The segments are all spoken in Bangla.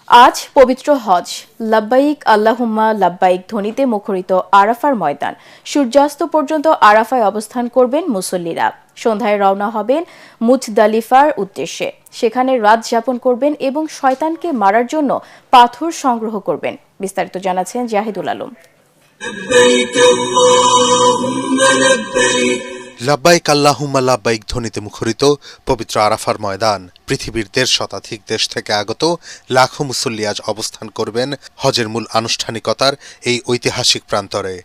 আজ পবিত্র হজ লাব্বাইক আল্লাহুম্মা লাব্বাইক ধ্বনিতে মুখরিত আরাফার ময়দান। সূর্যাস্ত পর্যন্ত আরাফায় অবস্থান করবেন মুসল্লিরা। সন্ধ্যায় রওনা হবেন মুজদালিফার উদ্দেশ্যে। সেখানে রাত যাপন করবেন এবং শয়তানকে মারার জন্য পাথর সংগ্রহ করবেন। বিস্তারিত জানাচ্ছেন জাহিদুল আলম। লাব্বাইক আল্লাহুম্মা লাব্বাইক ধ্বনিতে মুখরিত পবিত্র আরাফার ময়দান। পৃথিবীর ১৫০ শতাধিক দেশ থেকে আগত লাখো মুসল্লি আজ অবস্থান করবেন হজের মূল আনুষ্ঠানিকতার এই ঐতিহাসিক প্রান্তরে।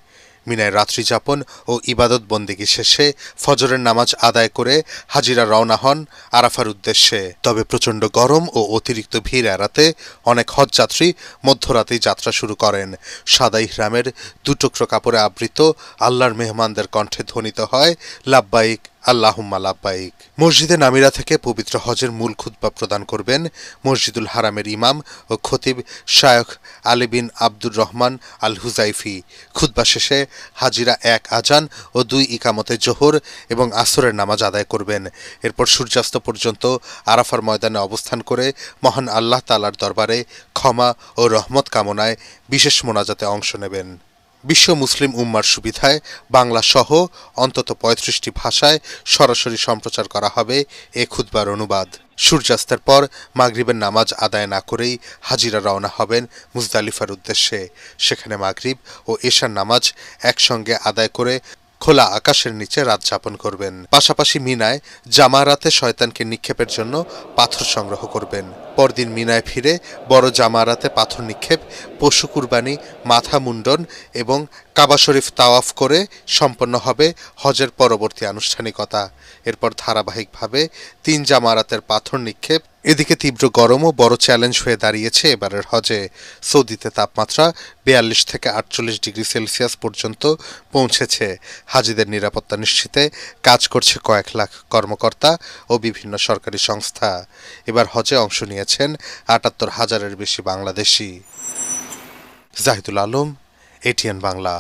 মিনায় রাত্রি যাপন ও ইবাদত বন্দেগী শেষে ফজরের নামাজ আদায় করে হাজিরা রওনা হন আরাফার উদ্দেশ্যে। তবে প্রচণ্ড গরম ও অতিরিক্ত ভিড় এড়াতে অনেক হজযাত্রী মধ্যরাতেই যাত্রা শুরু করেন। সাদা ইহরামের দুটুকরো কাপড়ে আবৃত আল্লাহর মেহমানদের কণ্ঠে ধ্বনিত হয় লাব্বাইক আল্লাহুম্মা লাব্বাইক। মসজিদে নামিরা থেকে পবিত্র হজের মূল খুতবা প্রদান করবেন মসজিদুল হারামের ইমাম ও খতিব শায়খ আলী বিন আব্দুর রহমান আল হুজাইফি। খুতবা শেষে হাজিরা ১ আজান ও ২ ইকামতে জোহর এবং আসরের নামাজ আদায় করবেন। এরপর সূর্যাস্ত পর্যন্ত আরাফার ময়দানে অবস্থান করে মহান আল্লাহ তাআলার দরবারে ক্ষমা ও রহমত কামনায় বিশেষ মোনাজাতে অংশ নেবেন। বিশ্ব মুসলিম উম্মার সুবিধায় বাংলা সহ অন্তত ৩৫টি ভাষায় সরাসরি সম্প্রচার করা হবে এ খুতবার অনুবাদ। সূর্যাস্তের পর মাগরিবের নামাজ আদায় না করেই হাজিরা রওনা হবেন মুজদালিফার উদ্দেশ্যে। সেখানে মাগরিব ও এশার নামাজ একসঙ্গে আদায় করে খোলা আকাশের নিচে রাত যাপন করবেন। পাশাপাশি মিনায় জামারাতে শয়তানকে নিক্ষেপের জন্য পাথর সংগ্রহ করবেন। পরদিন মিনায় ফিরে বড় জামারাতে পাথর নিক্ষেপ, পশু কুরবানি, মাথা মুন্ডন এবং কাবা শরীফ তাওয়াফ করে সম্পন্ন হবে হজের পরবর্তী আনুষ্ঠানিকতা। এরপর ধারাবাহিকভাবে ৩ জামারাতের পাথর নিক্ষেপ। এদিকে তীব্র গরমও বড় চ্যালেঞ্জ হয়ে দাঁড়িয়েছে এবারের হজে। সৌদিতে তাপমাত্রা ৪২ থেকে ৪৮ ডিগ্রি সেলসিয়াস পর্যন্ত পৌঁছেছে। হাজিদের নিরাপত্তা নিশ্চিতে কাজ করছে কয়েক লাখ কর্মকর্তা ও বিভিন্ন সরকারি সংস্থা। এবার হজে অংশ নিয়েছেন ৭৮,০০০-এর বেশি বাংলাদেশি। জাহিদুল আলম, এটিএন বাংলা।